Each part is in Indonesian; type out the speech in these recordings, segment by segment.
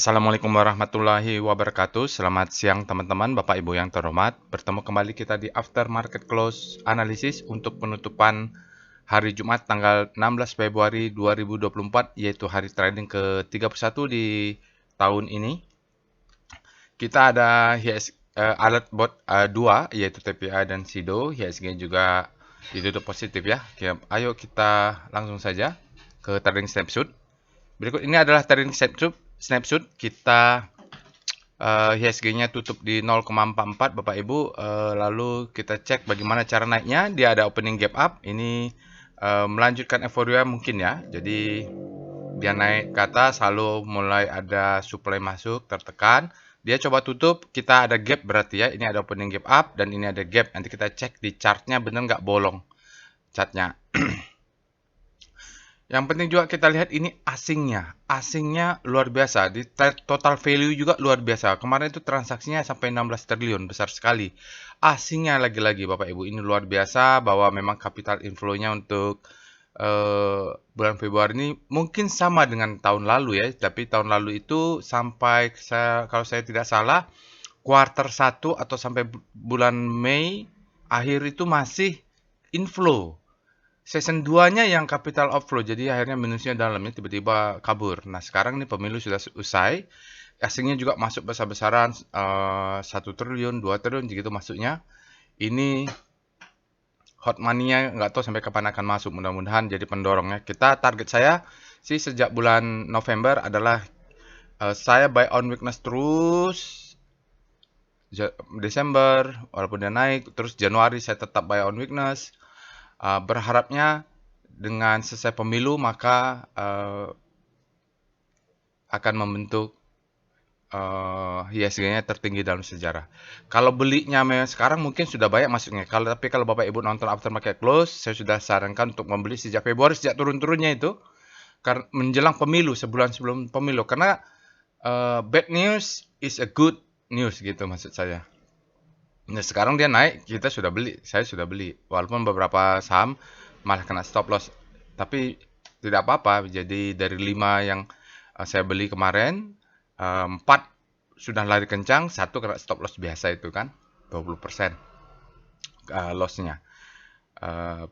Assalamualaikum warahmatullahi wabarakatuh. Selamat siang teman-teman, Bapak Ibu yang terhormat. Bertemu kembali kita di After Market Close Analysis untuk penutupan hari Jumat tanggal 16 Februari 2024, yaitu hari trading ke-31 di tahun ini. Kita ada alert bot 2, yaitu TPA dan SIDO. IHSG juga ditutup positif ya. Oke, ayo kita langsung saja ke trading snapshot. Berikut ini adalah trading snapshot. Kita IHSG-nya tutup di 0,44 Bapak Ibu. Lalu kita cek bagaimana cara naiknya. Dia ada opening gap up. Ini melanjutkan euforia mungkin ya. Jadi dia naik ke atas, lalu mulai ada supply masuk, tertekan. Dia coba tutup, kita ada gap berarti ya. Ini ada opening gap up dan ini ada gap. Nanti kita cek di chartnya benar nggak bolong chartnya. Yang penting juga kita lihat ini asingnya. Asingnya luar biasa. Di total value juga luar biasa. Kemarin itu transaksinya sampai 16 triliun. Besar sekali. Asingnya lagi-lagi Bapak Ibu. Ini luar biasa bahwa memang capital inflow-nya untuk bulan Februari ini mungkin sama dengan tahun lalu ya. Tapi tahun lalu itu sampai, kalau saya tidak salah, kuartal 1 atau sampai bulan Mei akhir itu masih inflow. Season 2-nya yang capital outflow, jadi akhirnya minusnya dalamnya tiba-tiba kabur. Nah, sekarang nih pemilu sudah usai, asingnya juga masuk besar-besaran, 1 triliun, 2 triliun, gitu masuknya. Ini hot money-nya nggak tahu sampai kapan akan masuk, mudah-mudahan jadi pendorongnya. Target saya sih sejak bulan November adalah saya buy on weakness terus, Desember, walaupun dia naik, terus Januari saya tetap buy on weakness. Berharapnya dengan selesai pemilu maka akan membentuk IHSG-nya tertinggi dalam sejarah. Kalau belinya sekarang mungkin sudah banyak masuknya. Tapi kalau Bapak Ibu nonton After Market Close, saya sudah sarankan untuk membeli sejak Februari, sejak turun-turunnya itu, karena menjelang pemilu, sebulan sebelum pemilu. Karena bad news is a good news gitu maksud saya. Nah, sekarang dia naik, kita sudah beli, saya sudah beli. Walaupun beberapa saham malah kena stop loss. Tapi tidak apa-apa. Jadi dari 5 yang saya beli kemarin, 4 sudah lari kencang, 1 kena stop loss biasa itu kan, 20% loss-nya.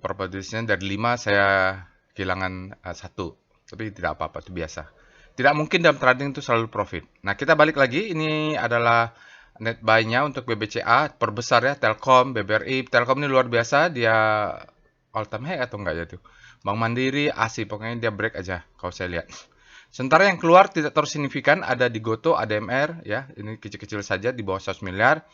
Proporsinya dari 5 saya kehilangan 1. Tapi tidak apa-apa, itu biasa. Tidak mungkin dalam trading itu selalu profit. Nah, kita balik lagi. Ini adalah net buy-nya untuk BBCA, perbesar ya, Telkom, BBRI. Telkom ini luar biasa, dia all time high atau enggak ya tuh. Bank Mandiri, ASI, pokoknya dia break aja kalau saya lihat. Sementara yang keluar tidak terlalu signifikan, ada di Goto, ADMR, ya, ini kecil-kecil saja di bawah 100 miliar.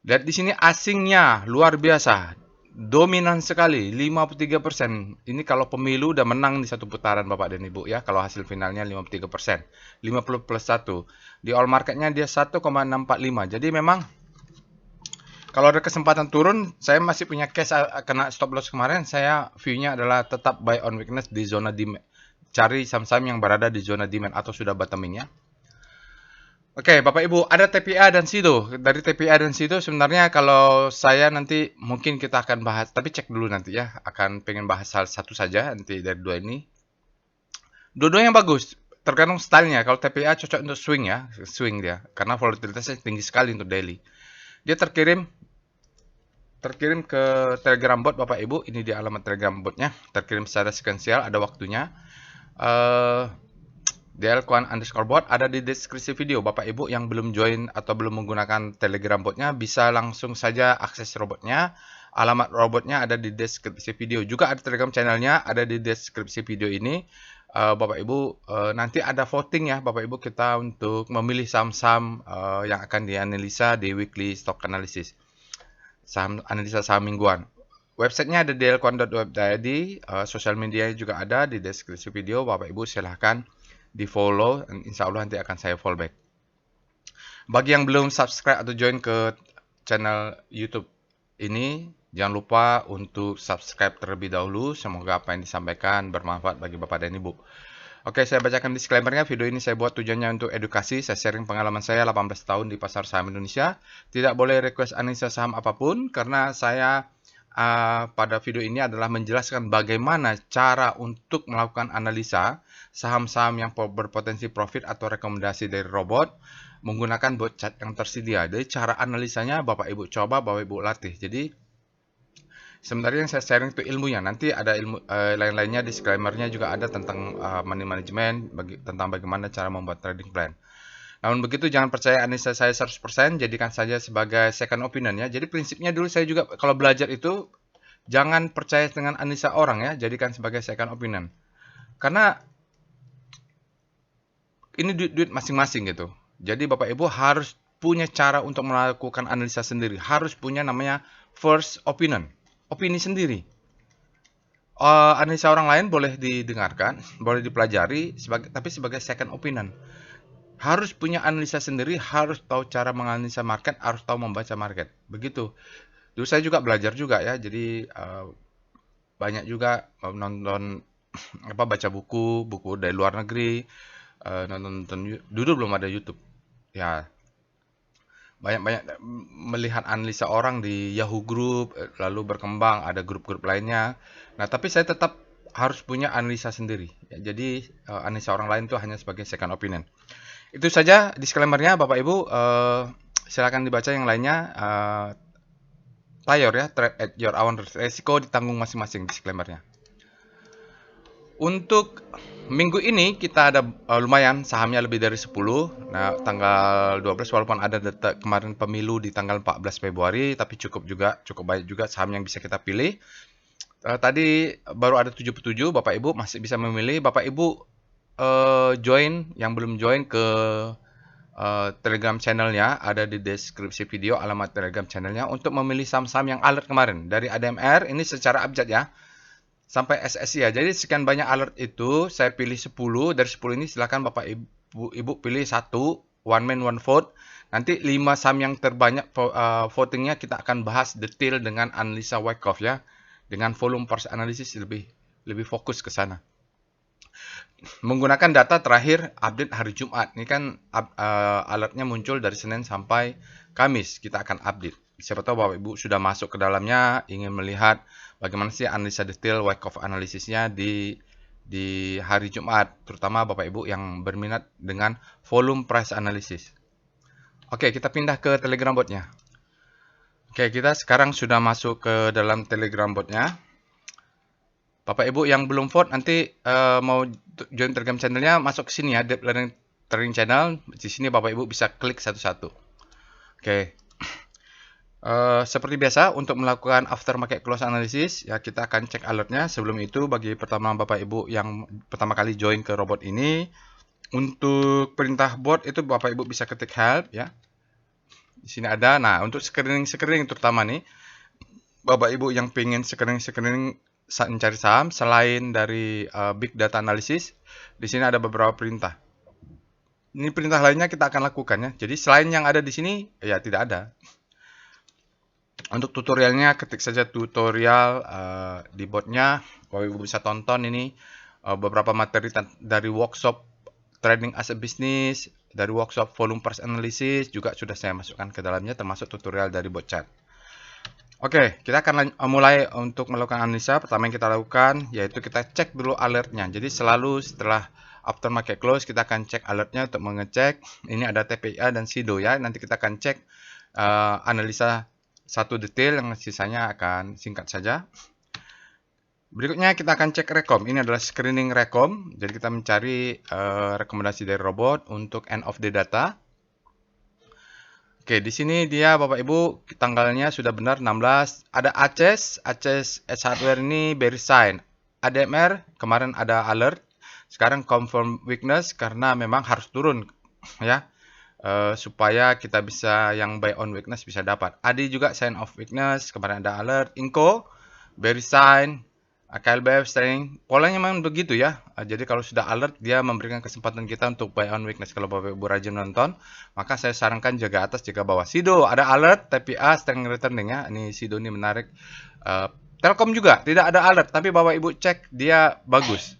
Lihat di sini asingnya luar biasa, dominan sekali, 53%. Ini kalau pemilu udah menang di satu putaran Bapak dan Ibu ya, kalau hasil finalnya 53%. 50 plus 1. Di all marketnya dia 1,645. Jadi memang kalau ada kesempatan turun, saya masih punya cash kena stop loss kemarin, saya view-nya adalah tetap buy on weakness di zona demand. Cari saham-saham yang berada di zona demand atau sudah bottoming ya. Oke, Bapak Ibu, ada TPA dan SIDO. Dari TPA dan SIDO sebenarnya kalau saya nanti mungkin kita akan bahas, tapi cek dulu nanti ya. Akan pengen bahas salah satu saja nanti dari dua ini. Dua-duanya bagus, tergantung stylenya. Kalau TPA cocok untuk swing ya, swing dia. Karena volatilitasnya tinggi sekali untuk daily. Dia terkirim ke Telegram bot Bapak Ibu. Ini dia alamat Telegram botnya. Terkirim secara sequential, ada waktunya. DL_bot ada di deskripsi video. Bapak Ibu yang belum join atau belum menggunakan Telegram botnya bisa langsung saja akses robotnya. Alamat robotnya ada di deskripsi video. Juga ada Telegram channelnya ada di deskripsi video ini. Bapak Ibu nanti ada voting ya Bapak Ibu kita untuk memilih saham-saham yang akan dianalisa di weekly stock analysis. Analisa saham mingguan. Websitenya ada di dlquan.web.id, sosial media juga ada di deskripsi video. Bapak Ibu silahkan di follow, dan insya Allah nanti akan saya follow back. Bagi yang belum subscribe atau join ke channel YouTube ini, jangan lupa untuk subscribe terlebih dahulu. Semoga apa yang disampaikan bermanfaat bagi Bapak dan Ibu. Oke, saya bacakan disclaimer-nya. Video ini saya buat tujuannya untuk edukasi. Saya sharing pengalaman saya 18 tahun di pasar saham Indonesia. Tidak boleh request analisa saham apapun, karena saya pada video ini adalah menjelaskan bagaimana cara untuk melakukan analisa saham-saham yang berpotensi profit atau rekomendasi dari robot menggunakan bot chart yang tersedia. Jadi cara analisanya Bapak Ibu coba, Bapak Ibu latih. Jadi sebenarnya yang saya sharing itu ilmunya. Nanti ada ilmu lain-lainnya, disclaimer-nya juga ada tentang money management, tentang bagaimana cara membuat trading plan. Namun begitu jangan percaya analisa saya 100%, jadikan saja sebagai second opinion ya. Jadi prinsipnya dulu saya juga kalau belajar itu jangan percaya dengan analisa orang ya, jadikan sebagai second opinion. Karena ini duit masing-masing gitu. Jadi Bapak Ibu harus punya cara untuk melakukan analisa sendiri. Harus punya namanya first opinion. Opini sendiri. Analisa orang lain boleh didengarkan, boleh dipelajari, tapi sebagai second opinion. Harus punya analisa sendiri, harus tahu cara menganalisa market, harus tahu membaca market. Begitu. Dulu saya juga belajar juga ya, jadi banyak juga nonton baca buku dari luar negeri, nonton dulu belum ada YouTube. Ya, banyak melihat analisa orang di Yahoo Group, lalu berkembang ada grup-grup lainnya. Nah, tapi saya tetap harus punya analisa sendiri. Ya, jadi analisa orang lain itu hanya sebagai second opinion. Itu saja disclaimer-nya Bapak Ibu. Silakan dibaca yang lainnya. Tayor ya, trade at your own risk. Resiko ditanggung masing-masing, disclaimer-nya. Untuk minggu ini kita ada lumayan sahamnya lebih dari 10. Nah, tanggal 12 walaupun ada data kemarin pemilu di tanggal 14 Februari, tapi cukup banyak juga saham yang bisa kita pilih. Tadi baru ada 77, Bapak Ibu masih bisa memilih. Bapak Ibu join, yang belum join ke Telegram channelnya, ada di deskripsi video alamat Telegram channelnya untuk memilih saham-saham yang alert kemarin. Dari ADMR, ini secara abjad ya, sampai SSI ya. Jadi sekian banyak alert itu, saya pilih 10. Dari 10 ini silakan Bapak Ibu pilih satu, one man one vote. Nanti 5 saham yang terbanyak votingnya kita akan bahas detail dengan analisa Wyckoff ya. Dengan volume parse analysis lebih fokus ke sana. Menggunakan data terakhir update hari Jumat. Ini kan alertnya muncul dari Senin sampai Kamis. Kita akan update. Siapa tahu Bapak Ibu sudah masuk ke dalamnya, ingin melihat bagaimana sih analisa detail Wyckoff analisisnya di hari Jumat. Terutama Bapak Ibu yang berminat dengan volume price analysis. Oke, kita pindah ke Telegram botnya. Oke, kita sekarang sudah masuk ke dalam Telegram botnya. Bapak Ibu yang belum vote nanti mau join Telegram channelnya, masuk ke sini ya, Deep Learning Trading Channel. Di sini Bapak Ibu bisa klik satu-satu. Oke. Seperti biasa untuk melakukan after market close analysis ya, kita akan cek alertnya. Sebelum itu bagi pertama Bapak Ibu yang pertama kali join ke robot ini, untuk perintah bot itu Bapak Ibu bisa ketik help ya. Di sini ada. Nah, untuk screening terutama nih, Bapak Ibu yang pengen screening mencari saham selain dari big data analysis, di sini ada beberapa perintah. Ini perintah lainnya kita akan lakukan ya. Jadi selain yang ada di sini ya tidak ada. Untuk tutorialnya ketik saja tutorial di botnya. Bapak Ibu bisa tonton ini beberapa materi dari workshop trading as a business, dari workshop volume price analysis juga sudah saya masukkan ke dalamnya, termasuk tutorial dari bot chart. Oke, kita akan mulai untuk melakukan analisa. Pertama yang kita lakukan yaitu kita cek dulu alertnya. Jadi selalu setelah after market close kita akan cek alertnya untuk mengecek. Ini ada TPIA dan SIDO ya. Nanti kita akan cek analisa satu detail, yang sisanya akan singkat saja. Berikutnya kita akan cek rekom. Ini adalah screening rekom. Jadi kita mencari rekomendasi dari robot untuk end of day data. Oke, di sini dia Bapak Ibu tanggalnya sudah benar 16. Ada Aces S Hardware ini bearish sign. ADMR kemarin ada alert, sekarang confirm weakness karena memang harus turun ya. Supaya kita bisa yang buy on weakness bisa dapat. ADI juga sign of weakness, kemarin ada alert. Inco bearish sign. KLBF string, polanya memang begitu ya. Jadi kalau sudah alert, dia memberikan kesempatan kita untuk buy on weakness. Kalau Bapak Ibu rajin nonton, maka saya sarankan jaga atas, jaga bawah. SIDO ada alert, TPA strength returning ya. Ini SIDO ini menarik. Telkom juga tidak ada alert, tapi Bapak Ibu cek dia bagus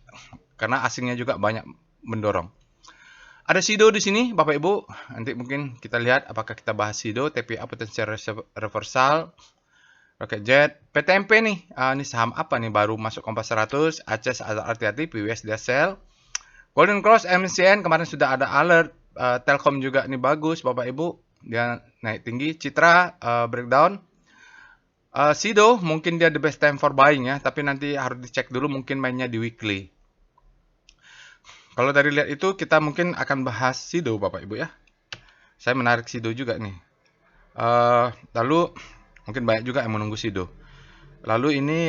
karena asingnya juga banyak mendorong. Ada SIDO di sini, Bapak Ibu. Nanti mungkin kita lihat apakah kita bahas SIDO, TPA potential reversal. Oke, Jet, PTMP nih, ini saham apa nih baru masuk Kompas 100, Aces hati-hati, PWS dia sell, Golden Cross, MCN kemarin sudah ada alert. Telkom juga ini bagus, Bapak Ibu. Dia naik tinggi. Citra breakdown. Sido mungkin dia the best time for buying ya, tapi nanti harus dicek dulu mungkin mainnya di weekly. Kalau dari lihat itu kita mungkin akan bahas Sido Bapak Ibu ya. Saya menarik Sido juga nih. Lalu mungkin banyak juga yang menunggu Sido. Lalu ini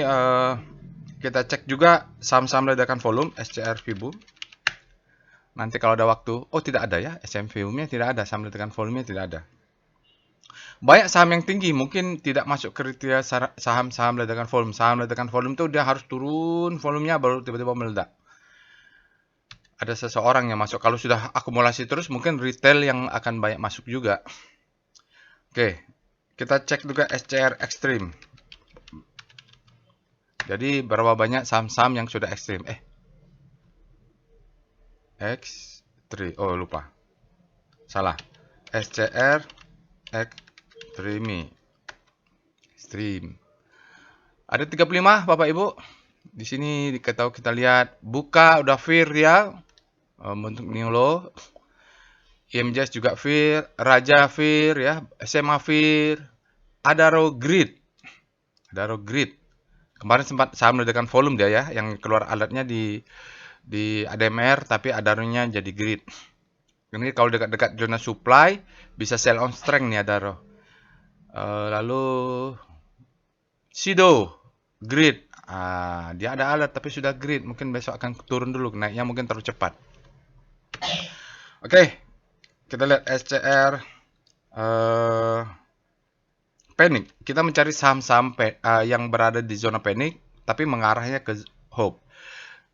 kita cek juga saham-saham ledakan volume SCR Vibu. Nanti kalau ada waktu, oh tidak ada ya, SM Vibu-nya tidak ada, saham ledakan volume-nya tidak ada. Banyak saham yang tinggi mungkin tidak masuk kriteria saham-saham ledakan volume. Saham ledakan volume itu dia harus turun volumenya baru tiba-tiba meledak. Ada seseorang yang masuk. Kalau sudah akumulasi terus mungkin retail yang akan banyak masuk juga. Oke, kita cek juga SCR Extreme. Jadi berapa banyak saham-saham yang sudah ekstrim? X3. Oh, lupa. Salah. SCR Extreme. Ada 35 Bapak Ibu. Di sini kita lihat buka udah fear ya. Bentuk new low. IMJS juga fear, Raja fear ya, SMA fear, Adaro Grid. Adaro Grid. Kemarin sempat saham ledakan volume dia ya, yang keluar alertnya di ADMR tapi Adaronya jadi Grid. Ini kalau dekat-dekat zona supply bisa sell on strength nih Adaro. Lalu Sido Grid. Dia ada alert tapi sudah Grid, mungkin besok akan turun dulu, naiknya mungkin terlalu cepat. Oke, kita lihat SCR panic. Kita mencari saham-saham yang berada di zona panic, tapi mengarahnya ke hope.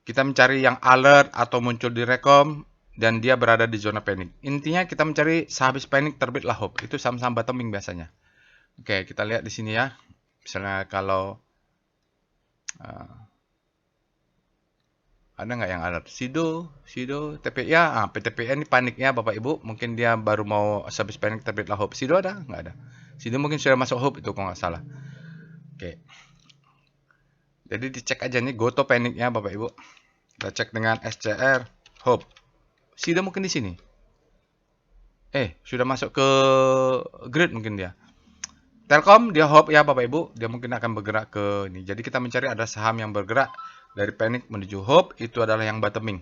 Kita mencari yang alert atau muncul di rekom, dan dia berada di zona panic. Intinya kita mencari sehabis panic terbitlah hope. Itu saham-saham bottoming biasanya. Oke, kita lihat di sini ya. Misalnya kalau ada nggak yang alert? Sido, TPIA, PTPN ini paniknya Bapak Ibu. Mungkin dia baru mau habis panik terbitlah hope. Sido ada? Nggak ada. Sido mungkin sudah masuk hope itu kalau nggak salah. Oke. Jadi dicek aja nih Goto paniknya Bapak Ibu. Kita cek dengan SCR hope. Sido mungkin di sini. Sudah masuk ke grid mungkin dia. Telkom dia hope ya Bapak Ibu. Dia mungkin akan bergerak ke ini. Jadi kita mencari ada saham yang bergerak dari panic menuju hope, itu adalah yang bottoming.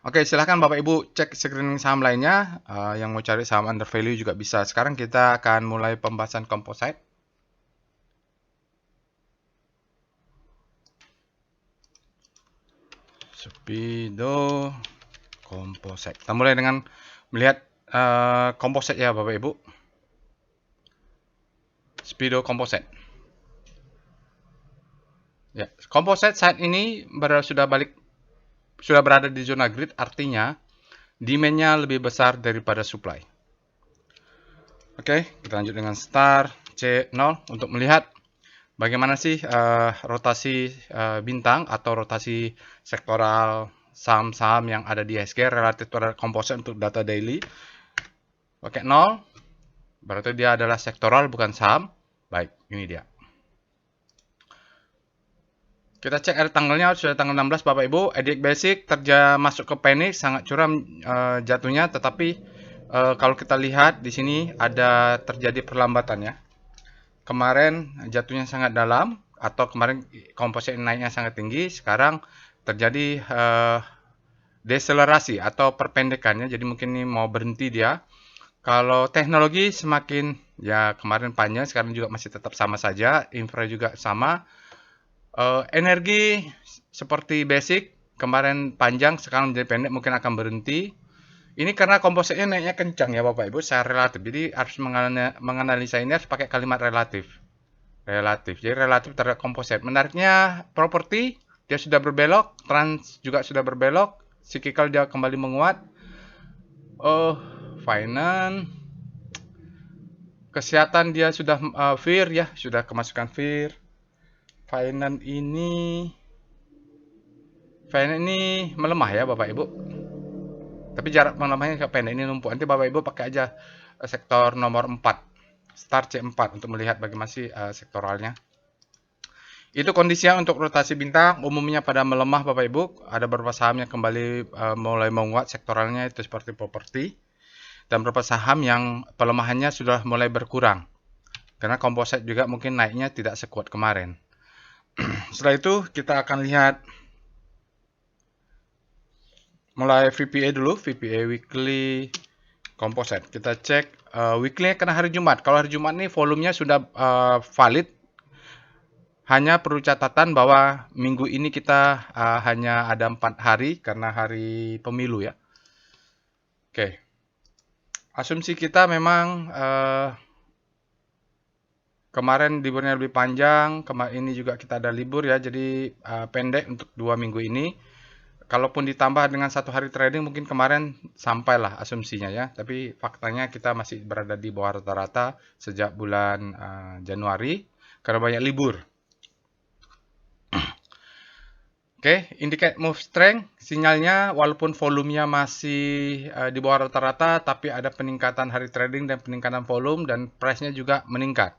Oke, silahkan Bapak Ibu cek screening saham lainnya. Yang mau cari saham under value juga bisa. Sekarang kita akan mulai pembahasan composite. Speedo composite. Kita mulai dengan melihat composite ya Bapak Ibu. Speedo composite. Ya, composite saat ini sudah berada di zona grid, artinya demand-nya lebih besar daripada supply. Oke, kita lanjut dengan star C0 untuk melihat bagaimana sih rotasi bintang atau rotasi sektoral saham-saham yang ada di IHSG relatif terhadap composite untuk data daily. Oke, 0. Berarti dia adalah sektoral bukan saham. Baik, ini dia. Kita cek ada tanggalnya, sudah tanggal 16 Bapak Ibu. Edik Basic masuk ke panic, sangat curam jatuhnya. Tetapi kalau kita lihat di sini ada terjadi perlambatan ya. Kemarin jatuhnya sangat dalam, atau kemarin komposit naiknya sangat tinggi. Sekarang terjadi deselerasi atau perpendekannya. Jadi mungkin ini mau berhenti dia. Kalau teknologi semakin ya kemarin panjang, sekarang juga masih tetap sama saja. Infra juga sama. Energi seperti basic kemarin panjang, sekarang menjadi pendek, mungkin akan berhenti. Ini karena kompositnya naiknya kencang ya Bapak Ibu, secara relatif. Jadi harus menganalisa ini harus pakai kalimat relatif. Jadi relatif terhadap komposit. Menariknya properti, dia sudah berbelok, trans juga sudah berbelok, cyclical dia kembali menguat. Finance, kesehatan dia sudah fear ya, sudah kemasukan fear. Finance ini melemah ya Bapak Ibu. Tapi jarak melemahnya ke pendek ini numpuk. Nanti Bapak Ibu pakai aja sektor nomor 4. Star C4 untuk melihat bagaimana sih sektoralnya. Itu kondisinya untuk rotasi bintang, umumnya pada melemah Bapak Ibu. Ada beberapa saham yang kembali mulai menguat sektoralnya, itu seperti properti. Dan beberapa saham yang pelemahannya sudah mulai berkurang. Karena komposit juga mungkin naiknya tidak sekuat kemarin. Setelah itu kita akan lihat mulai VPA dulu, VPA weekly composite. Kita cek weekly kena hari Jumat. Kalau hari Jumat ini volumenya sudah valid. Hanya perlu catatan bahwa minggu ini kita hanya ada 4 hari karena hari pemilu ya. Oke. Asumsi kita memang kemarin liburnya lebih panjang, kemarin ini juga kita ada libur ya, jadi pendek untuk 2 minggu ini. Kalaupun ditambah dengan 1 hari trading mungkin kemarin sampailah asumsinya ya, tapi faktanya kita masih berada di bawah rata-rata sejak bulan Januari karena banyak libur. Oke, indicate move strength, sinyalnya walaupun volumenya masih di bawah rata-rata, tapi ada peningkatan hari trading dan peningkatan volume dan price-nya juga meningkat.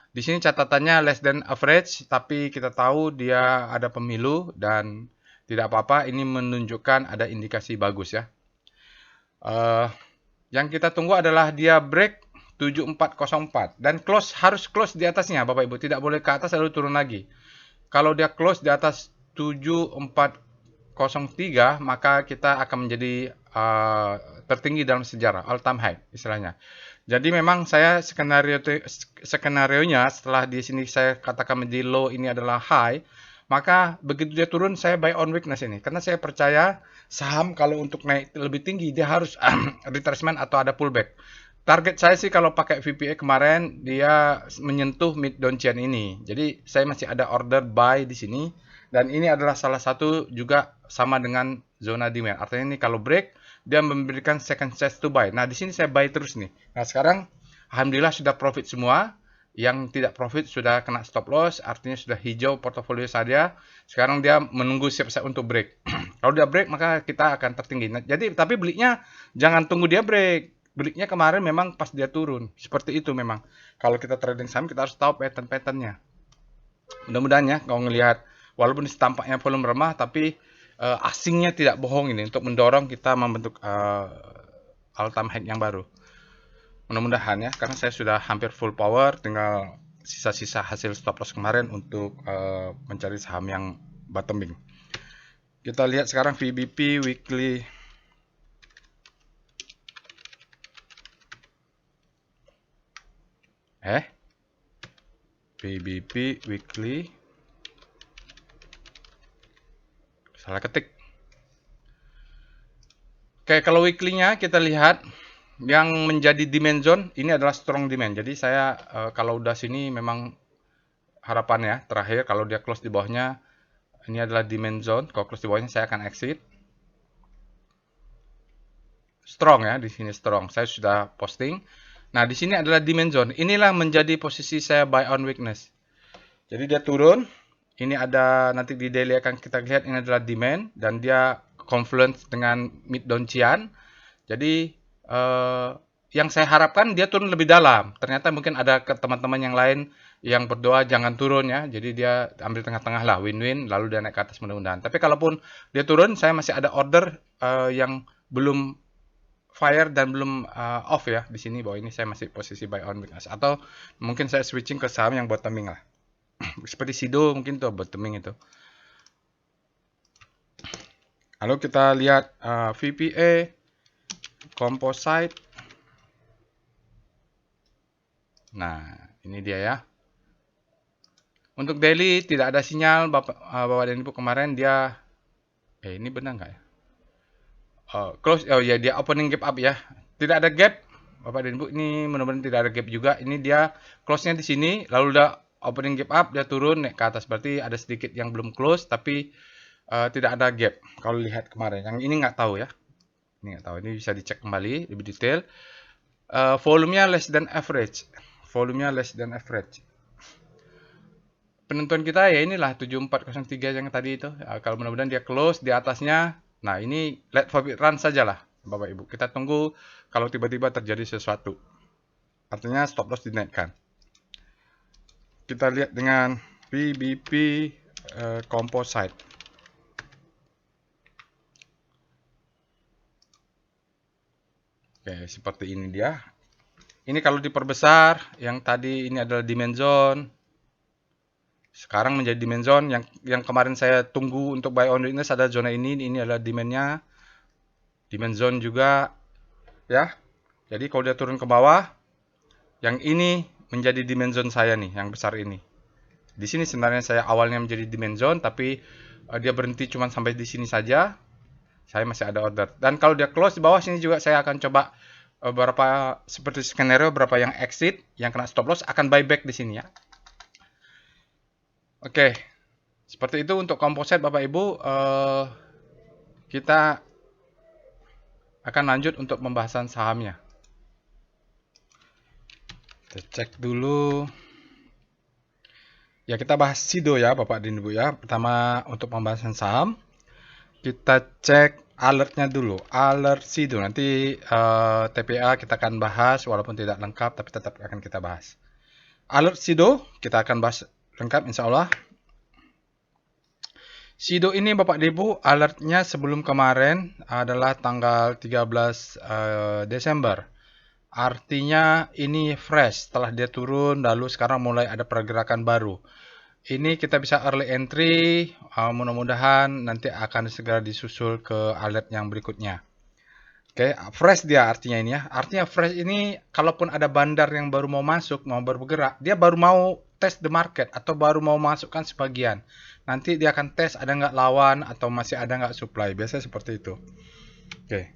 Di sini catatannya less than average, tapi kita tahu dia ada pemilu dan tidak apa-apa, ini menunjukkan ada indikasi bagus ya. Yang kita tunggu adalah dia break 7404 dan harus close di atasnya Bapak Ibu, tidak boleh ke atas lalu turun lagi. Kalau dia close di atas 7403 maka kita akan menjadi tertinggi dalam sejarah, all time high istilahnya. Jadi memang saya skenario-nya setelah di sini saya katakan menjadi low ini adalah high, maka begitu dia turun saya buy on weakness ini karena saya percaya saham kalau untuk naik lebih tinggi dia harus retracement atau ada pullback. Target saya sih kalau pakai VPA kemarin dia menyentuh mid downtrend ini. Jadi saya masih ada order buy di sini dan ini adalah salah satu juga sama dengan zona demand. Artinya ini kalau break dia memberikan second chance to buy. Nah, di sini saya buy terus nih. Nah, sekarang alhamdulillah sudah profit semua. Yang tidak profit sudah kena stop loss, artinya sudah hijau portofolio saya. Sekarang dia menunggu siap-siap untuk break. Kalau dia break maka kita akan tertinggi. Nah, jadi tapi belinya jangan tunggu dia break. Belinya kemarin memang pas dia turun. Seperti itu memang. Kalau kita trading saham kita harus tahu pattern-patternnya. Mudah-mudahan ya kalau ngelihat walaupun tampaknya volume remah tapi asingnya tidak bohong ini untuk mendorong kita membentuk all time high yang baru. Mudah-mudahan ya karena saya sudah hampir full power, tinggal sisa-sisa hasil stop loss kemarin untuk mencari saham yang bottoming. Kita lihat sekarang VBP weekly. VBP weekly. Salah ketik. Oke, kalau weekly-nya kita lihat yang menjadi demand zone ini adalah strong demand. Jadi saya kalau udah sini memang harapannya terakhir kalau dia close di bawahnya ini adalah demand zone. Kalau close di bawahnya saya akan exit. Strong ya, di sini strong. Saya sudah posting. Nah, di sini adalah demand zone. Inilah menjadi posisi saya buy on weakness. Jadi dia turun. Ini ada nanti di daily akan kita lihat ini adalah demand dan dia confluence dengan mid downtrend. Jadi yang saya harapkan dia turun lebih dalam. Ternyata mungkin ada ke teman-teman yang lain yang berdoa jangan turun ya. Jadi dia ambil tengah-tengah lah, win-win, lalu dia naik ke atas mudah-mudahan. Tapi kalaupun dia turun, saya masih ada order yang belum fire dan belum off ya di sini. Bahwa ini saya masih posisi buy on weakness. Atau mungkin saya switching ke saham yang bottoming lah. Seperti Sido mungkin tuh bottoming itu. Lalu kita lihat VPA, composite. Nah, ini dia ya. Untuk daily tidak ada sinyal Bapak dan Ibu kemarin dia ini benar nggak ya? Close ya dia opening gap up ya. Tidak ada gap. Bapak dan Ibu ini mudah-mudahan tidak ada gap juga. Ini dia close-nya di sini lalu udah opening gap up dia turun naik ke atas. Berarti ada sedikit yang belum close tapi tidak ada gap kalau lihat kemarin. Yang ini nggak tahu ya. Ini nggak tahu. Ini bisa dicek kembali lebih detail. Volumenya less than average. Volumenya less than average. Penentuan kita ya inilah 7403 yang tadi itu. Kalau mudah-mudahan dia close di atasnya. Nah, ini let profit run sajalah Bapak Ibu. Kita tunggu kalau tiba-tiba terjadi sesuatu. Artinya stop loss dinaikkan. Kita lihat dengan PBP Composite. Oke, seperti ini dia. Ini kalau diperbesar, yang tadi ini adalah dimension. Sekarang menjadi dimension. Yang kemarin saya tunggu untuk buy on weakness ada zona ini. Ini adalah dimennya. Dimension juga, ya. Jadi kalau dia turun ke bawah, yang ini menjadi dimension saya nih, yang besar ini. Di sini sebenarnya saya awalnya menjadi dimension, tapi dia berhenti cuma sampai di sini saja. Saya masih ada order. Dan kalau dia close di bawah sini juga saya akan coba beberapa seperti skenario berapa yang exit, yang kena stop loss akan buyback di sini ya. Oke. Seperti itu untuk composite Bapak Ibu. Kita akan lanjut untuk pembahasan sahamnya. Kita cek dulu. Ya, kita bahas SIDO ya Bapak dan Ibu ya. Pertama untuk pembahasan saham, kita cek alertnya dulu. Alert SIDO. Nanti TPA kita akan bahas walaupun tidak lengkap tapi tetap akan kita bahas. Alert SIDO kita akan bahas lengkap insya Allah. SIDO ini Bapak Ibu alertnya sebelum kemarin adalah tanggal 13 Desember. Artinya ini fresh setelah dia turun lalu sekarang mulai ada pergerakan baru. Ini kita bisa early entry, mudah-mudahan nanti akan segera disusul ke alert yang berikutnya. Oke, fresh dia artinya ini ya. Artinya fresh ini kalaupun ada bandar yang baru mau masuk, mau bergerak, dia baru mau test the market atau baru mau masukkan sebagian. Nanti dia akan tes ada nggak lawan atau masih ada nggak supply. Biasanya seperti itu. Oke,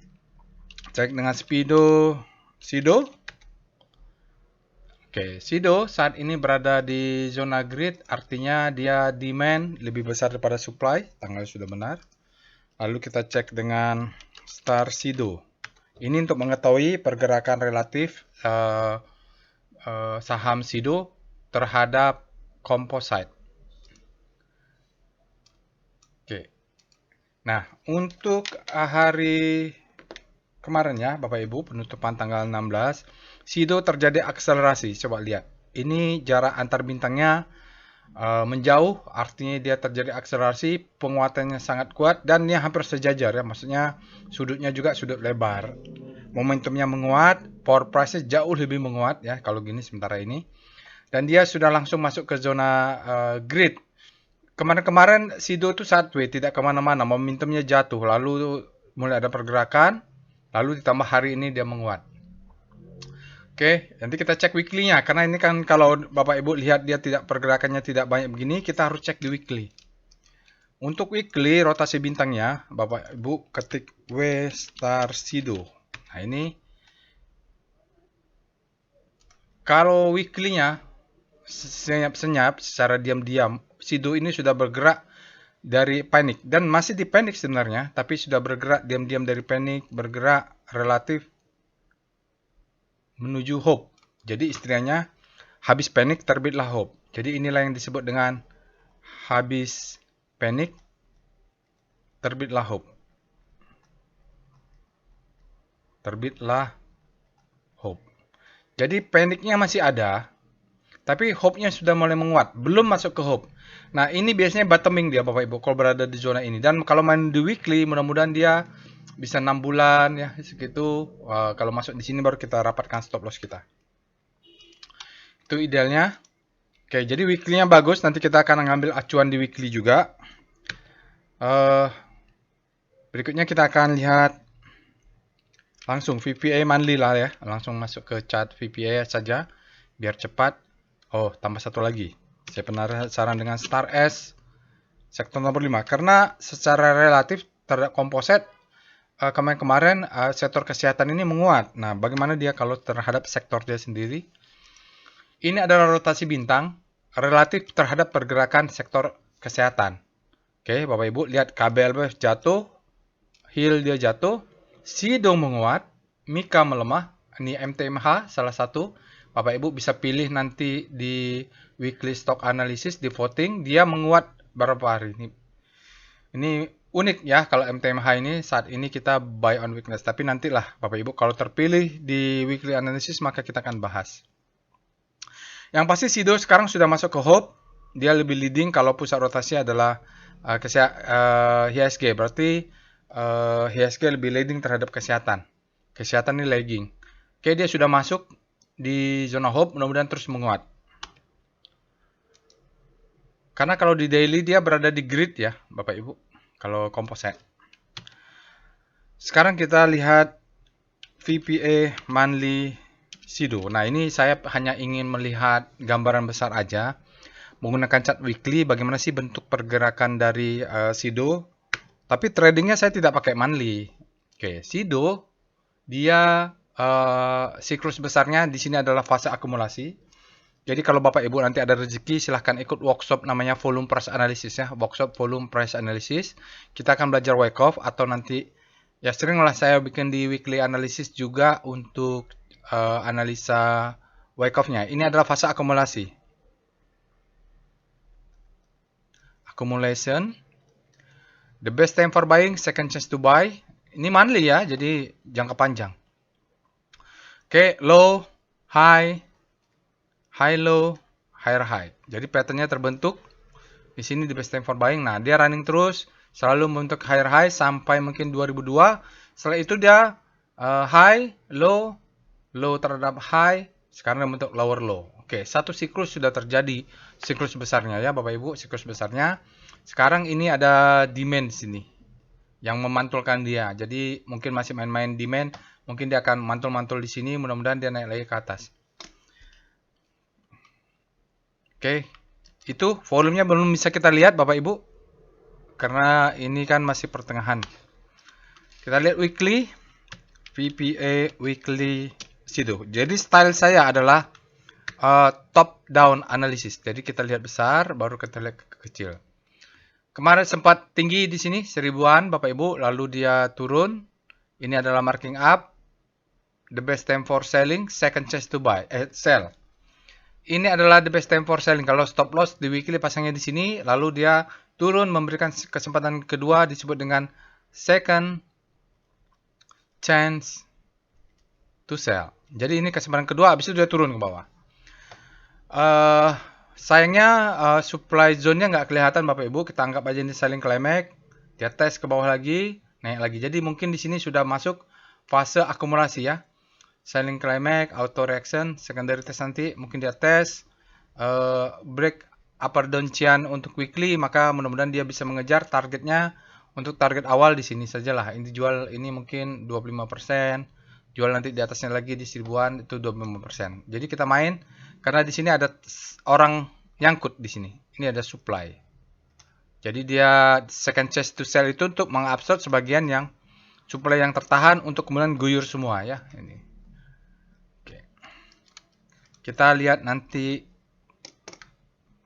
cek dengan SIDO. Oke, SIDO saat ini berada di zona grid, artinya dia demand lebih besar daripada supply, tanggal sudah benar. Lalu kita cek dengan Star SIDO. Ini untuk mengetahui pergerakan relatif saham SIDO terhadap composite. Oke. Nah, untuk hari kemarin ya Bapak Ibu, penutupan tanggal 16, SIDO terjadi akselerasi. Coba lihat. Ini jarak antar bintangnya menjauh, artinya dia terjadi akselerasi, penguatannya sangat kuat dan dia hampir sejajar ya. Maksudnya sudutnya juga sudut lebar. Momentumnya menguat, power price jauh lebih menguat ya kalau gini sementara ini. Dan dia sudah langsung masuk ke zona grid. Kemarin-kemarin SIDO itu sideways, tidak kemana-mana, momentumnya jatuh, lalu mulai ada pergerakan, lalu ditambah hari ini dia menguat. Oke, nanti kita cek weekly-nya, karena ini kan kalau Bapak Ibu lihat dia tidak pergerakannya tidak banyak begini, kita harus cek di weekly. Untuk weekly rotasi bintangnya, Bapak Ibu ketik W Star SIDO. Nah ini, kalau weekly-nya senyap-senyap secara diam-diam, SIDO ini sudah bergerak dari panik dan masih di panik sebenarnya, tapi sudah bergerak diam-diam dari panik, bergerak relatif menuju hope. Jadi istilahnya habis panik terbitlah hope. Jadi inilah yang disebut dengan habis panik terbitlah hope. Terbitlah hope. Jadi paniknya masih ada, tapi hope-nya sudah mulai menguat, belum masuk ke hope. Nah, ini biasanya bottoming dia Bapak Ibu kalau berada di zona ini. Dan kalau main di weekly, mudah-mudahan dia bisa 6 bulan ya, segitu. Kalau masuk di sini baru kita rapatkan stop loss kita. Itu idealnya. Oke, jadi weekly-nya bagus. Nanti kita akan mengambil acuan di weekly juga. Berikutnya kita akan lihat langsung VPA monthly lah ya. Langsung masuk ke chart VPA saja biar cepat. Oh, tambah satu lagi. Saya penasaran dengan Star S sektor nomor 5 karena secara relatif terhadap komposit kemarin sektor kesehatan ini menguat. Nah, bagaimana dia kalau terhadap sektor dia sendiri? Ini adalah rotasi bintang relatif terhadap pergerakan sektor kesehatan. Oke, Bapak Ibu lihat KBLB jatuh, HIL dia jatuh, SIDO menguat, Mika melemah, ini MTMH salah satu. Bapak Ibu bisa pilih nanti di weekly stock analysis di voting dia menguat berapa hari ini. Ini unik ya kalau MTMH ini saat ini kita buy on weakness, tapi nantilah Bapak Ibu kalau terpilih di weekly analysis maka kita akan bahas. Yang pasti SIDO sekarang sudah masuk ke hope dia lebih leading kalau pusat rotasi adalah HSG. Berarti HSG lebih leading terhadap kesehatan. Kesehatan ini lagging. Oke, dia sudah masuk di zona hope, mudah-mudahan terus menguat. Karena kalau di daily dia berada di grid ya, Bapak Ibu. Kalau composite. Sekarang kita lihat VPA monthly SIDO. Nah, ini saya hanya ingin melihat gambaran besar aja. Menggunakan chart weekly, bagaimana sih bentuk pergerakan dari SIDO. Tapi tradingnya saya tidak pakai monthly. Oke, SIDO, dia siklus besarnya di sini adalah fase akumulasi. Jadi kalau Bapak Ibu nanti ada rezeki, silahkan ikut workshop namanya volume price analysis ya. Workshop volume price analysis. Kita akan belajar Wyckoff atau nanti, ya seringlah saya bikin di weekly analysis juga untuk analisa Wyckoff-nya. Ini adalah fase akumulasi. Accumulation. The best time for buying, second chance to buy. Ini monthly ya, jadi jangka panjang. Oke, low, high, high low, higher high. Jadi patternnya terbentuk di sini the best time for buying. Nah, dia running terus, selalu membentuk higher high sampai mungkin 2002. Setelah itu dia high, low, low terhadap high, sekarang membentuk lower low. Oke, satu siklus sudah terjadi, siklus besarnya ya Bapak Ibu, siklus besarnya. Sekarang ini ada demand di sini yang memantulkan dia. Jadi mungkin masih main-main demand, mungkin dia akan mantul-mantul di sini, mudah-mudahan dia naik lagi ke atas. Oke, itu volumenya belum bisa kita lihat Bapak Ibu, karena ini kan masih pertengahan. Kita lihat weekly, VPA weekly situ. Jadi style saya adalah top down analysis. Jadi kita lihat besar, baru kita lihat kecil. Kemarin sempat tinggi di sini 1000-an Bapak Ibu, lalu dia turun. Ini adalah marking up. The best time for selling, second chance to buy, sell. Ini adalah the best time for selling. Kalau stop loss di weekly pasangnya di sini, lalu dia turun memberikan kesempatan kedua disebut dengan second chance to sell. Jadi ini kesempatan kedua, habis itu dia turun ke bawah. Sayangnya supply zone-nya nggak kelihatan Bapak Ibu. Kita anggap aja ini selling climax. Dia tes ke bawah lagi, naik lagi. Jadi mungkin di sini sudah masuk fase akumulasi ya. Selling climax, auto reaction, secondary test nanti mungkin dia tes break upper downtrend untuk weekly, maka mudah-mudahan dia bisa mengejar targetnya. Untuk target awal di sini sajalah. Ini jual ini mungkin 25%, jual nanti di atasnya lagi di 1000-an itu 25%. Jadi kita main karena di sini ada orang nyangkut di sini. Ini ada supply. Jadi dia second chance to sell itu untuk mengabsorb sebagian yang supply yang tertahan untuk kemudian guyur semua ya ini. Kita lihat nanti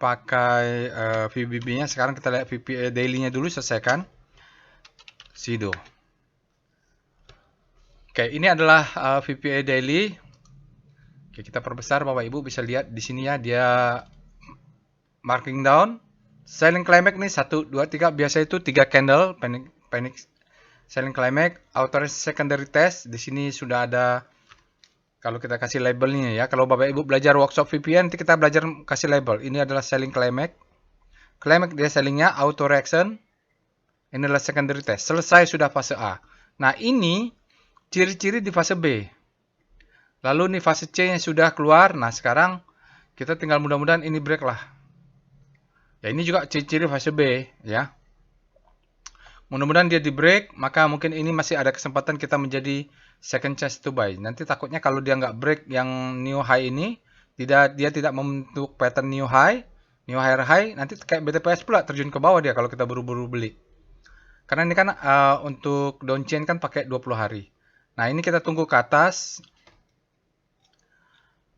pakai VBB-nya. Sekarang kita lihat VPA daily-nya dulu, selesaikan. SIDO. Oke, ini adalah VPA daily. Oke, kita perbesar Bapak Ibu bisa lihat di sini ya, dia marking down. Selling climax nih 1, 2, 3. Biasa itu 3 candle panic selling climax. Auto secondary test. Di sini sudah ada. Kalau kita kasih labelnya ya, kalau Bapak Ibu belajar workshop VPN, nanti kita belajar kasih label. Ini adalah selling climax. Climax dia sellingnya auto reaction. Ini adalah secondary test. Selesai sudah fase A. Nah ini ciri-ciri di fase B. Lalu nih fase C yang sudah keluar. Nah sekarang kita tinggal mudah-mudahan ini break lah. Ya ini juga ciri-ciri fase B ya. Mudah-mudahan dia di break, maka mungkin ini masih ada kesempatan kita menjadi second chance to buy. Nanti takutnya kalau dia nggak break yang new high ini, dia tidak membentuk pattern new higher high, nanti kayak BTPS pula terjun ke bawah dia kalau kita buru-buru beli. Karena ini kan untuk downtrend kan pakai 20 hari. Nah ini kita tunggu ke atas.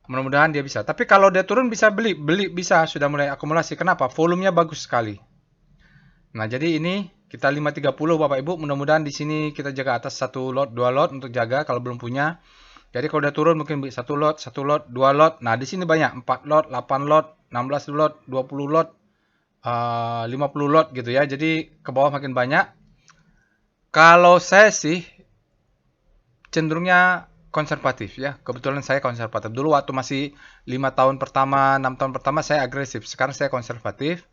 Mudah-mudahan dia bisa. Tapi kalau dia turun bisa beli bisa, sudah mulai akumulasi. Kenapa? Volumenya bagus sekali. Nah jadi ini kita 530 Bapak Ibu, mudah-mudahan di sini kita jaga atas 1 lot, 2 lot untuk jaga kalau belum punya. Jadi kalau udah turun mungkin 1 lot, 1 lot, 2 lot. Nah, di sini banyak 4 lot, 8 lot, 16 lot, 20 lot, 50 lot gitu ya. Jadi ke bawah makin banyak. Kalau saya sih cenderungnya konservatif ya. Kebetulan saya konservatif. Dulu waktu masih 5 tahun pertama, 6 tahun pertama saya agresif. Sekarang saya konservatif.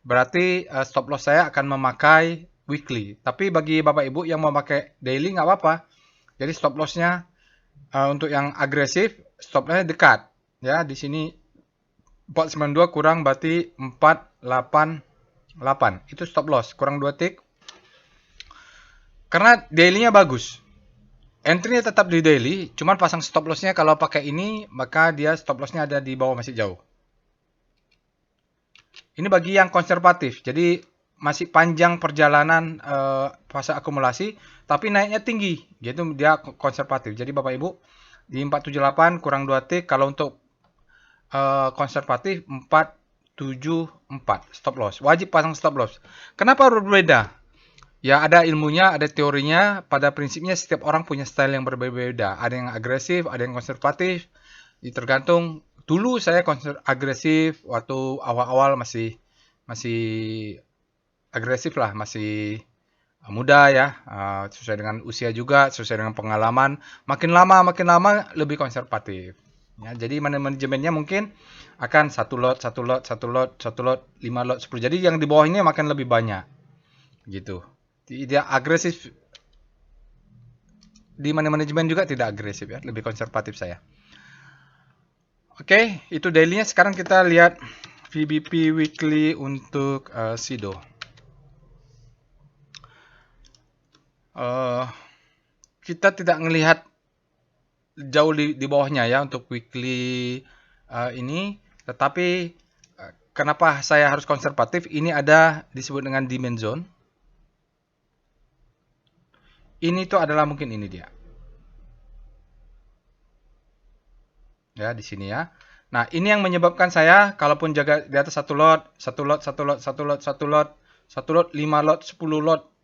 Berarti stop loss saya akan memakai weekly. Tapi bagi Bapak Ibu yang mau pakai daily nggak apa-apa. Jadi stop lossnya untuk yang agresif, stop lossnya dekat. Ya, di sini 492 kurang berarti 488. Itu stop loss, kurang 2 tick. Karena daily-nya bagus. Entry-nya tetap di daily, cuman pasang stop loss-nya kalau pakai ini, maka dia stop loss-nya ada di bawah masih jauh. Ini bagi yang konservatif, jadi masih panjang perjalanan fase akumulasi, tapi naiknya tinggi, gitu dia konservatif. Jadi Bapak Ibu, di 478 kurang 2 tick, kalau untuk konservatif 474 stop loss. Wajib pasang stop loss. Kenapa berbeda? Ya ada ilmunya, ada teorinya. Pada prinsipnya setiap orang punya style yang berbeda-beda. Ada yang agresif, ada yang konservatif. Tergantung. Dulu saya agresif waktu awal-awal masih agresif lah, masih muda ya. Sesuai dengan usia juga, sesuai dengan pengalaman. Makin lama lebih konservatif. Ya, jadi manajemennya mungkin akan 1 lot, 1 lot, 1 lot, 1 lot, 5 lot, 10. Jadi yang di bawah ini makin lebih banyak. Gitu. Tidak agresif. Di manajemen juga tidak agresif ya, lebih konservatif saya. Oke, itu daily-nya. Sekarang kita lihat VBP weekly untuk SIDO. Kita tidak melihat jauh di bawahnya ya untuk weekly ini, tetapi kenapa saya harus konservatif? Ini ada disebut dengan demand zone. Ini tuh adalah mungkin ini dia. Ya, di sini ya. Nah, ini yang menyebabkan saya kalaupun jaga di atas 1 lot, 1 lot, 1 lot, 1 lot, 1 lot, 1 lot, 5 lot, 10 lot,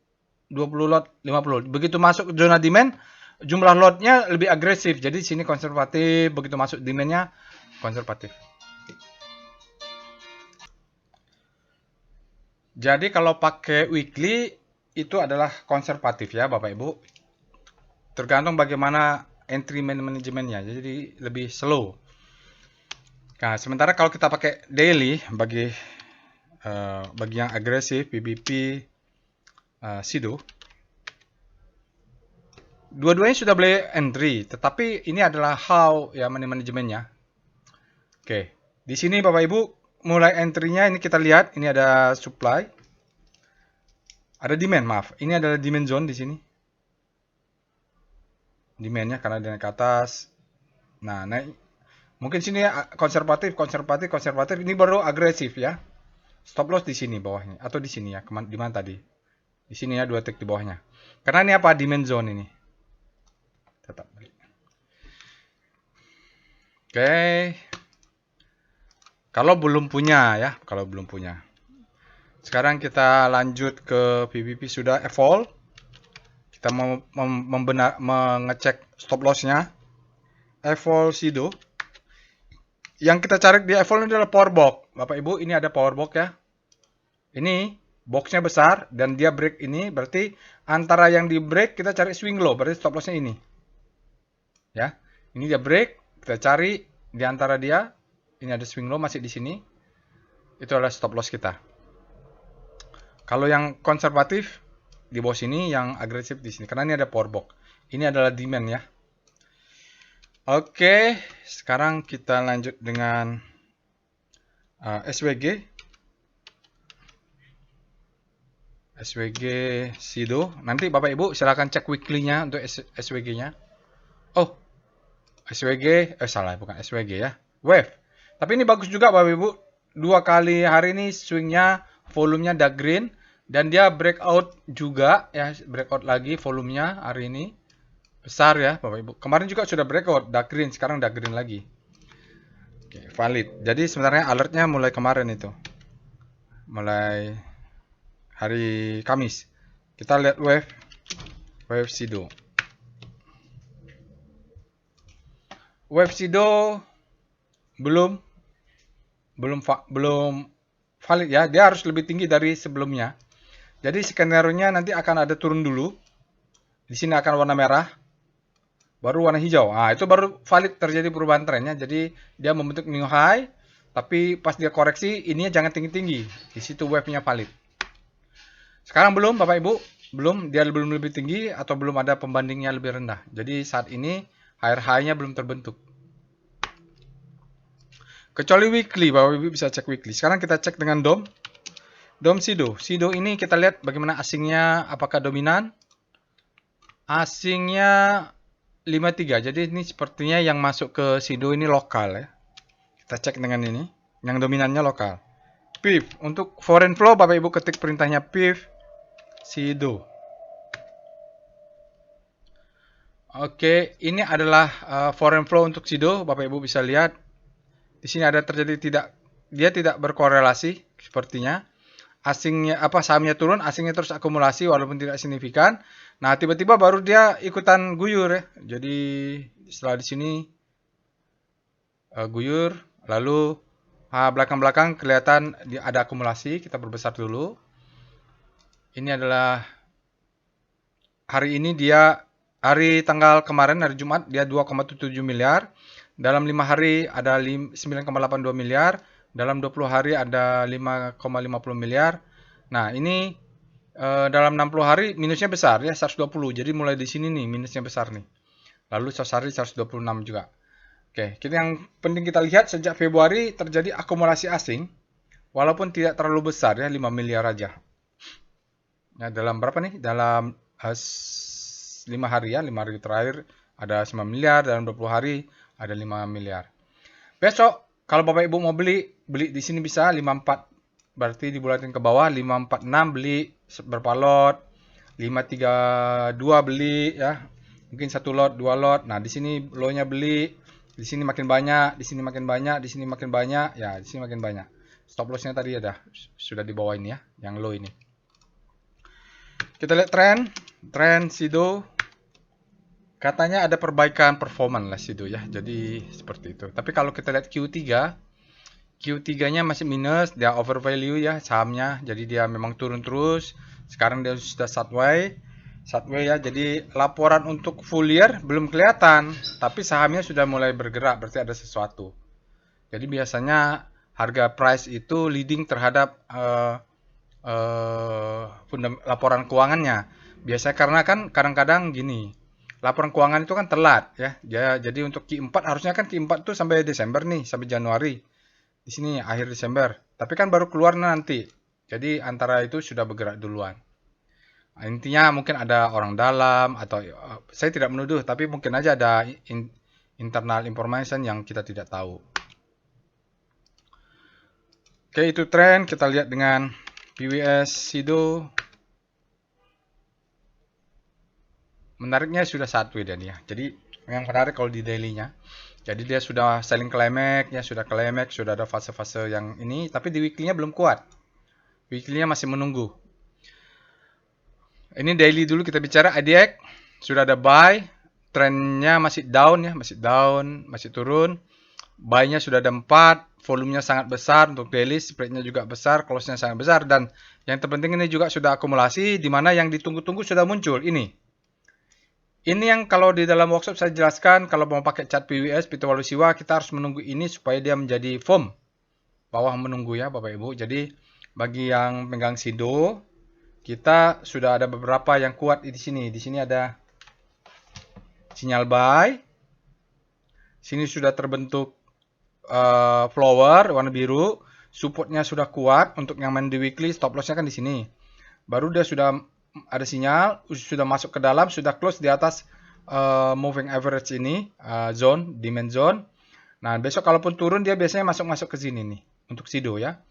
20 lot, 50. Begitu masuk zona demand, jumlah lotnya lebih agresif. Jadi di sini konservatif, begitu masuk demandnya konservatif. Jadi kalau pakai weekly itu adalah konservatif ya Bapak Ibu. Tergantung bagaimana entry manajemennya. Jadi lebih slow. Nah, sementara kalau kita pakai daily bagi yang agresif, BBP, SIDO, dua-duanya sudah boleh entry, tetapi ini adalah how ya manajemennya. Oke, di sini Bapak Ibu mulai entry-nya ini kita lihat, ini ada supply, ada demand, maaf, ini adalah demand zone di sini. Demand-nya karena dia naik ke atas. Nah, naik. Mungkin sini konservatif, ini baru agresif ya. Stop loss di sini bawahnya atau di sini ya, di mana tadi? Di sini ya 2 tick di bawahnya. Karena ini apa? Demand zone ini. Tetap. Oke. Kalau belum punya ya, Sekarang kita lanjut ke PBP sudah evolve. Kita mau mengecek stop loss-nya. Evolve SIDO. Yang kita cari di evolve ini adalah power box. Bapak Ibu, ini ada power box ya. Ini boxnya besar dan dia break ini, berarti antara yang di break kita cari swing low, berarti stop loss-nya ini. Ya. Ini dia break, kita cari di antara dia. Ini ada swing low masih di sini. Itu adalah stop loss kita. Kalau yang konservatif di bawah sini, yang agresif di sini. Karena ini ada power box. Ini adalah demand ya. Oke, sekarang kita lanjut dengan SWG. SWG SIDO. Nanti Bapak Ibu silakan cek weekly-nya untuk SWG-nya. Oh, SWG, salah, bukan SWG ya. Wave. Tapi ini bagus juga Bapak Ibu. 2 kali hari ini swingnya, volumenya dark green. Dan dia breakout juga ya, breakout lagi volumenya hari ini. Besar ya Bapak Ibu. Kemarin juga sudah breakout, dark green, sekarang dark green lagi. Oke, valid. Jadi sebenarnya alertnya mulai kemarin itu. Mulai hari Kamis. Kita lihat wave SIDO. Wave SIDO belum valid ya. Dia harus lebih tinggi dari sebelumnya. Jadi skenario-nya nanti akan ada turun dulu. Di sini akan warna merah. baru warna hijau. Nah, itu baru valid terjadi perubahan trennya. Jadi dia membentuk new high, tapi pas dia koreksi, ininya jangan tinggi-tinggi. Di situ wave-nya valid. Sekarang belum, Bapak Ibu, belum, dia belum lebih tinggi atau belum ada pembandingnya lebih rendah. Jadi saat ini higher high-nya belum terbentuk. Kecuali weekly, Bapak Ibu bisa cek weekly. Sekarang kita cek dengan DOM. DOM Sido. Sido ini kita lihat bagaimana asingnya, apakah dominan. Asingnya 53. Jadi ini sepertinya yang masuk ke Sido ini lokal ya. Kita cek dengan ini. Yang dominannya lokal. PIF. Untuk foreign flow, Bapak Ibu ketik perintahnya PIF Sido. Oke, ini adalah foreign flow untuk Sido. Bapak Ibu bisa lihat. Di sini ada terjadi dia tidak berkorelasi sepertinya. Asingnya sahamnya turun, asingnya terus akumulasi walaupun tidak signifikan. Nah, tiba-tiba baru dia ikutan guyur ya. Jadi setelah di sini guyur, lalu belakang-belakang kelihatan ada akumulasi. Kita perbesar dulu. Ini adalah hari ini hari tanggal kemarin hari Jumat dia 2,77 miliar. Dalam 5 hari ada 9,82 miliar. Dalam 20 hari ada 5,50 miliar. Nah, ini dalam 60 hari minusnya besar ya, 120. Jadi mulai di sini nih minusnya besar nih. Lalu 100 hari 126 juga. Oke, yang penting kita lihat sejak Februari terjadi akumulasi asing. Walaupun tidak terlalu besar ya, 5 miliar aja. Nah, dalam berapa nih? Dalam 5 hari ya, 5 hari terakhir ada 9 miliar. Dalam 20 hari ada 5 miliar. Besok kalau Bapak Ibu mau beli di sini bisa 54. Berarti dibulatin ke bawah 546 beli berapa lot? 532 beli ya. Mungkin 1 lot, 2 lot. Nah, di sini low-nya beli. Di sini makin banyak, di sini makin banyak, di sini makin banyak. Ya, di sini makin banyak. Stop loss-nya tadi sudah di bawah ini ya, yang low ini. Kita lihat tren Sido. Katanya ada perbaikan performan lah Sido ya. Jadi seperti itu. Tapi kalau kita lihat Q3-nya masih minus, dia overvalue ya sahamnya. Jadi dia memang turun terus. Sekarang dia sudah sideways ya. Jadi laporan untuk full year belum kelihatan, tapi sahamnya sudah mulai bergerak, berarti ada sesuatu. Jadi biasanya harga price itu leading terhadap laporan keuangannya. Biasanya karena kan kadang-kadang gini. Laporan keuangan itu kan telat ya. Jadi untuk Q4 harusnya kan Q4 itu sampai Desember nih, sampai Januari. Di sini akhir Desember. Tapi kan baru keluar nanti. Jadi antara itu sudah bergerak duluan. Nah, intinya mungkin ada orang dalam atau saya tidak menuduh, tapi mungkin aja ada internal information yang kita tidak tahu. Oke, itu tren. Kita lihat dengan PWS Sido. Menariknya sudah sideways dan ya. Jadi yang menarik kalau di daily-nya. Jadi dia sudah selling climax, ya sudah climax, sudah ada fase-fase yang ini, tapi di weekly-nya belum kuat. Weekly-nya masih menunggu. Ini daily dulu kita bicara IDX sudah ada buy, trennya masih down ya, masih turun. Buy-nya sudah ada 4, volumenya sangat besar untuk daily, spread-nya juga besar, close-nya sangat besar dan yang terpenting ini juga sudah akumulasi di mana yang ditunggu-tunggu sudah muncul ini. Ini yang kalau di dalam workshop saya jelaskan, kalau mau pakai chart PWS, Pito Walusiwa, kita harus menunggu ini supaya dia menjadi foam. Bawah menunggu ya Bapak Ibu. Jadi bagi yang pegang Sido, kita sudah ada beberapa yang kuat di sini. Di sini ada sinyal buy. Sini sudah terbentuk flower warna biru. Supportnya sudah kuat untuk yang main di weekly, stop lossnya kan di sini. Baru dia sudah ada sinyal, sudah masuk ke dalam, sudah close di atas moving average ini, zone, demand zone. Nah, besok kalaupun turun dia biasanya masuk ke sini nih untuk Sido ya.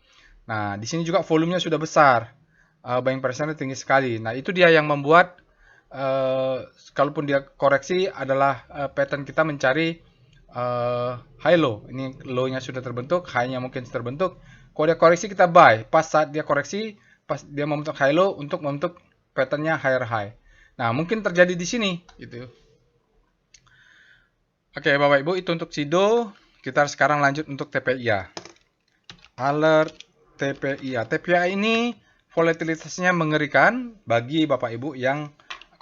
Nah, di sini juga volumenya sudah besar. Buying pressure-nya tinggi sekali. Nah, itu dia yang membuat kalaupun dia koreksi adalah pattern kita mencari high low. Ini low-nya sudah terbentuk, high-nya mungkin terbentuk. Kalau dia koreksi kita buy. Pas saat dia koreksi, pas dia membentuk high low untuk membentuk patternnya higher high. Nah, mungkin terjadi di sini gitu. Oke, Bapak Ibu, itu untuk Sido. Kita sekarang lanjut untuk TPIA. Alert TPIA. TPIA ini volatilitasnya mengerikan bagi Bapak Ibu yang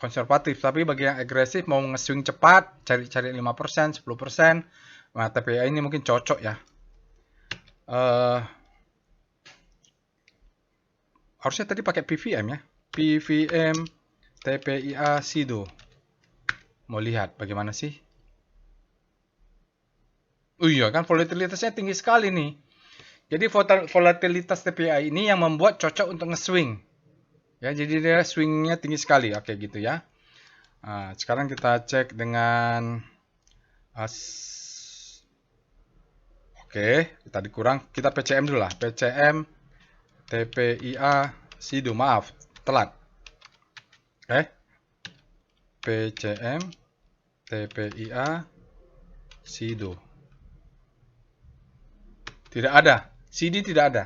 konservatif, tapi bagi yang agresif mau nge-swing cepat, cari-cari 5%, 10%, nah TPIA ini mungkin cocok ya. Harusnya tadi pakai PVM ya. PVM TPIA SIDO. Mau lihat bagaimana sih? Oh iya kan volatilitasnya tinggi sekali nih. Jadi volatilitas TPIA ini yang membuat cocok untuk nge-swing. Ya, jadi dia swingnya tinggi sekali. Oke gitu ya. Nah, sekarang kita cek dengan Oke, kita dikurang. Kita PCM dulu lah. PCM TPIA SIDO. Maaf, telat. PCM TPIA SIDO. Tidak ada. CD tidak ada.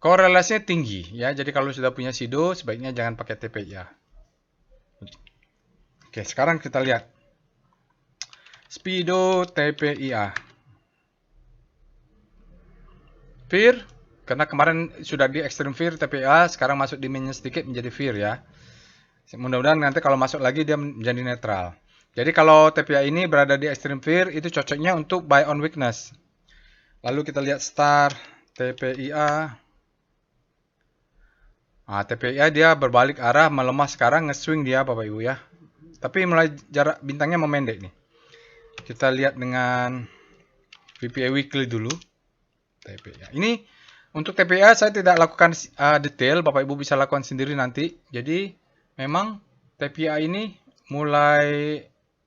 Korelasinya tinggi ya. Jadi kalau sudah punya SIDO sebaiknya jangan pakai TPIA. Oke, sekarang kita lihat Speedo TPIA. Fear, karena kemarin sudah di Extreme Fear TPIA, sekarang masuk di minus sedikit menjadi Fear ya. Mudah-mudahan nanti kalau masuk lagi dia menjadi netral. Jadi kalau TPIA ini berada di Extreme Fear, itu cocoknya untuk buy on weakness. Lalu kita lihat Star TPIA. Nah, TPIA dia berbalik arah, melemah sekarang, nge-swing dia Bapak Ibu ya. Tapi mulai jarak bintangnya memendek nih. Kita lihat dengan VPA Weekly dulu. TPIA. Ini untuk TPIA saya tidak lakukan detail, Bapak Ibu bisa lakukan sendiri nanti. Jadi memang TPIA ini mulai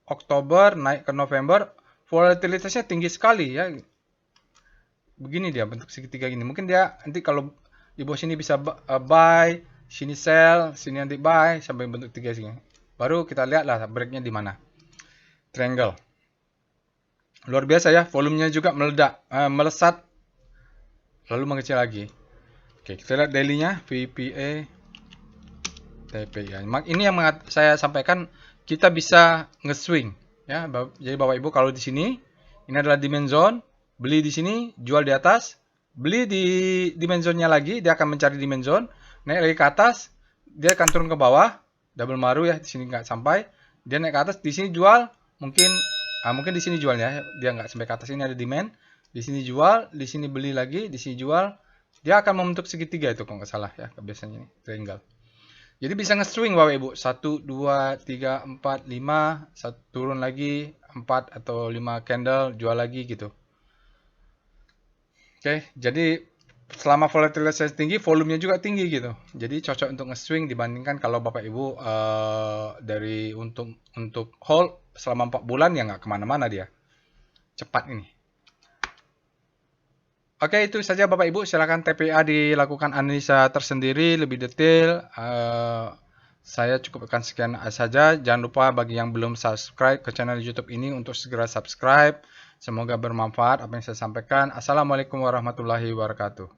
Oktober naik ke November, volatilitasnya tinggi sekali ya. Begini dia bentuk segitiga ini. Mungkin dia nanti kalau di bawah sini bisa buy, sini sell, sini nanti buy sampai bentuk tiga sini. Baru kita lihat lah breaknya di mana. Triangle. Luar biasa ya, volumenya juga meledak, melesat, lalu mengecil lagi. Oke, kita lihat daily-nya, VPA, TPIA. Ini yang saya sampaikan, kita bisa nge-swing. Ya, jadi Bapak Ibu kalau di sini, ini adalah demand zone, beli di sini, jual di atas, beli di demand zone-nya lagi, dia akan mencari demand zone, naik lagi ke atas, dia akan turun ke bawah, double maru ya, di sini nggak sampai, dia naik ke atas, di sini jual, mungkin di sini jualnya, dia nggak sampai ke atas, ini ada demand, di sini jual, di sini beli lagi, di sini jual, dia akan membentuk segitiga itu kalau nggak salah ya, biasanya ini triangle. Jadi bisa nge-swing Bapak Ibu, 1, 2, 3, 4, 5, turun lagi, 4 atau 5 candle, jual lagi gitu. Oke, jadi selama volatilitasnya tinggi, volumenya juga tinggi gitu. Jadi cocok untuk nge-swing dibandingkan kalau Bapak Ibu dari untuk hold selama 4 bulan ya nggak kemana-mana dia. Cepat ini. Oke, itu saja Bapak Ibu. Silakan TPA dilakukan analisa tersendiri lebih detail. Saya cukupkan sekian saja. Jangan lupa bagi yang belum subscribe ke channel YouTube ini untuk segera subscribe. Semoga bermanfaat apa yang saya sampaikan. Assalamualaikum warahmatullahi wabarakatuh.